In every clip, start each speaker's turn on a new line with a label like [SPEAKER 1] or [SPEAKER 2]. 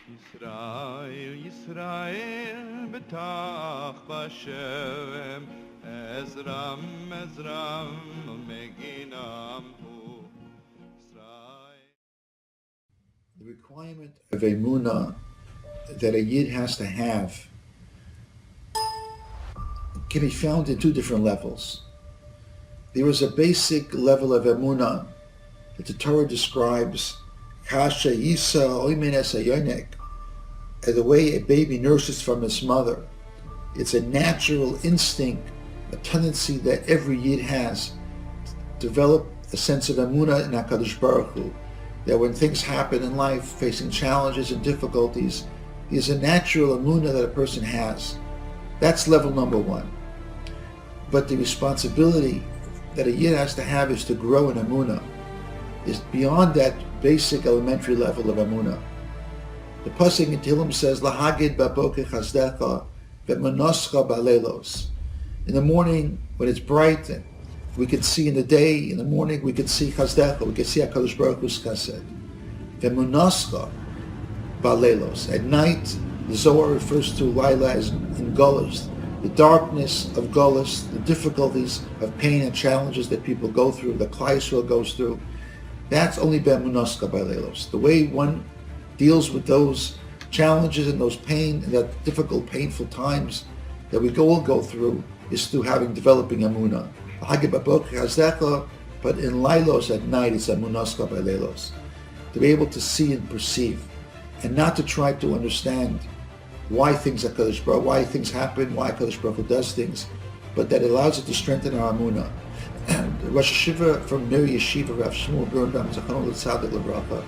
[SPEAKER 1] Yisrael, Yisrael, betach b'Hashem, Ezram, Ezram, Meginam hu.
[SPEAKER 2] The requirement of emunah that a yid has to have can be found in two different levels. There is a basic level of emunah that the Torah describes kasha yisa oimen es hayonek, as the way a baby nurses from its mother. It's a natural instinct, a tendency that every yid has to develop a sense of emunah in HaKadosh Baruch Hu, that when things happen in life, facing challenges and difficulties, there's a natural emunah that a person has. That's level number one. But the responsibility that a yid has to have is to grow in emunah, is beyond that basic elementary level of emunah. The pasuk in Tehillim says, "Lahagid baboker chazdecha ve'monoscha balelos." In the morning, when it's bright, we can see in the day. In the morning, we can see chazdecha. We can see HaKadosh Baruch Hu's chesed. Ve'monoscha balelos. At night, the Zohar refers to Laila as in Gullus, the darkness of Gullus, the difficulties of pain and challenges that people go through, that Klal Yisrael goes through. That's only be'emunaska balelos. The way one deals with those challenges and those pain and that difficult, painful times that we all go through is through developing emunah. But in Lailos at night, it's emunaska balelos. To be able to see and perceive, and not to try to understand why things are Kadosh Baruch, why things happen, why Kadosh Baruch Hu does things, but that allows it to strengthen our emunah. And Rosh Hashiva from Mir Yeshiva, Rav Shmuel Birnbaum, Zachron L'Tzadik L'Bracha,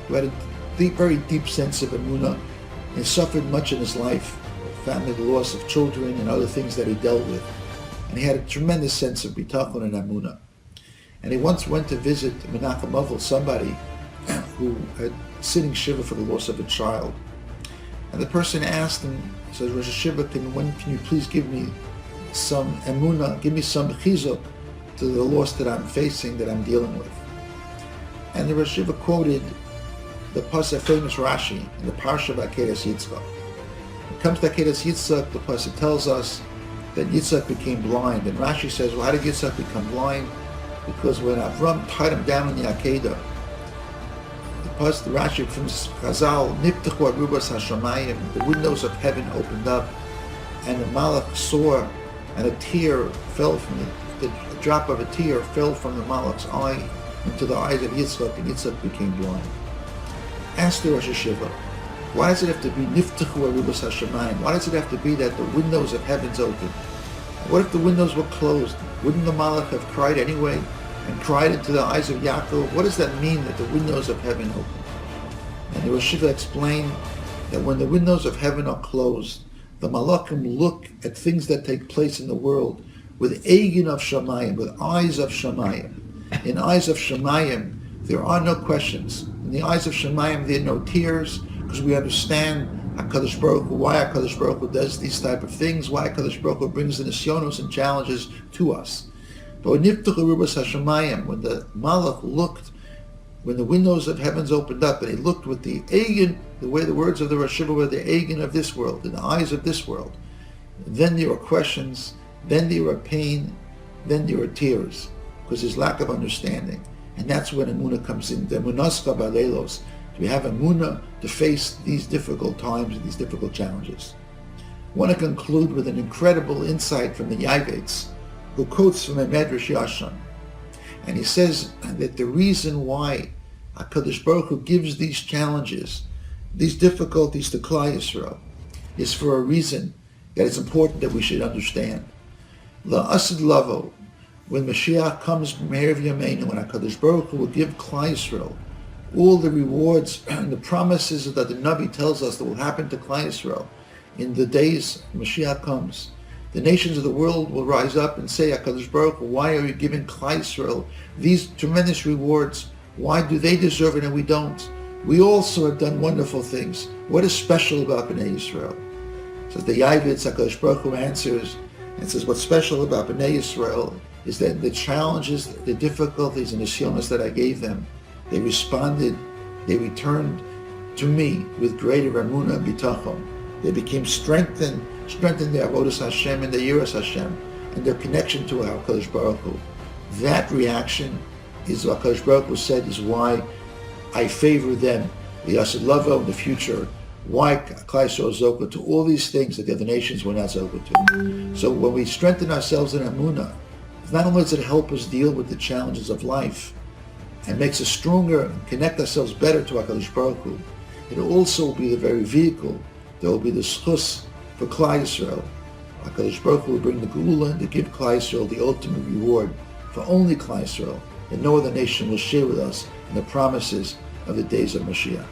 [SPEAKER 2] who had a very deep sense of emunah and suffered much in his life, family, the loss of children and other things that he dealt with. And he had a tremendous sense of bitachon and emunah. And he once went to visit Menachem Avil, somebody who had sitting shiva for the loss of a child. And the person asked him, says, Rosh Hashiva, can you please give me some emunah, give me some chizuk to the loss that I'm facing, that I'm dealing with. And the Rosh Hashiva quoted the pasuk, famous Rashi, in the parsha of Akedas Yitzchak. When it comes to Akedas Yitzchak, the pasuk tells us that Yitzchak became blind. And Rashi says, well, how did Yitzchak become blind? Because when Avram tied him down in the Akedah, the Rashi from Chazal, Niftachu arubas hashamayim, the windows of heaven opened up, and the Malach saw, and a tear fell from the drop of a tear fell from the Malach's eye into the eyes of Yitzchak, and Yitzchak became blind. Ask the Rosh Hashiva, why does it have to be Niftachu arubas hashamayim? Why does it have to be that the windows of heaven's open? What if the windows were closed? Wouldn't the Malach have cried anyway, and cried into the eyes of Yaakov? What does that mean, that the windows of heaven open? And the Rosh Hashiva explained that when the windows of heaven are closed, the Malachim look at things that take place in the world with Egin of Shamayim, with eyes of Shamayim. In eyes of Shamayim, there are no questions. In the eyes of Shamayim, there are no tears, because we understand HaKadosh Baruch Hu, why HaKadosh Baruch Hu does these type of things, why HaKadosh Baruch Hu brings the nisyonos and challenges to us. But when Niftachu arubas hashamayim, when the Malach looked, when the windows of heavens opened up, and he looked with the Egin, the way the words of the Rosh Hashiva were, the Egin of this world, in the eyes of this world, then there were questions, then there were pain, then there were tears, because there's lack of understanding. And that's when emunah comes in. The emunaska balelos. We have emunah to face these difficult times and these difficult challenges. I want to conclude with an incredible insight from the Yavetz, who quotes from a Medrash Yashan. And he says that the reason why HaKadosh Baruch Hu gives these challenges, these difficulties to Klal Yisrael, is for a reason that it's important that we should understand. La'asid lavo, when Mashiach comes from Me'erev Yameinu, when HaKadosh Baruch Hu will give Klal Yisrael all the rewards and the promises that the Navi tells us that will happen to Klal Yisrael in the days Mashiach comes, the nations of the world will rise up and say, HaKadosh Baruch Hu, why are you giving Klal Yisrael these tremendous rewards? Why do they deserve it and we don't? We also have done wonderful things. What is special about Bnei Yisrael? So the Yavetz, HaKadosh Baruch Hu answers and says, what's special about Bnei Yisrael is that the challenges, the difficulties, and the shionos that I gave them, they responded, they returned to me with greater emunah and bitachon. They became strengthened their avodas Hashem and their yiras Hashem and their connection to our HaKadosh Baruch Hu. That reaction is what HaKadosh Baruch Hu said is why I favor them, the Yasid Lavo in the future, why Klal Yisrael is zoka to all these things that the other nations were not zoka to. So when we strengthen ourselves in emunah, not only does it help us deal with the challenges of life and makes us stronger and connect ourselves better to HaKadosh Baruch Hu, it will also be the very vehicle that will be the schus for Klal Yisrael. HaKadosh Baruch Hu will bring the Geula to give Klal Yisrael the ultimate reward for only Klal Yisrael, that no other nation will share with us in the promises of the days of Mashiach.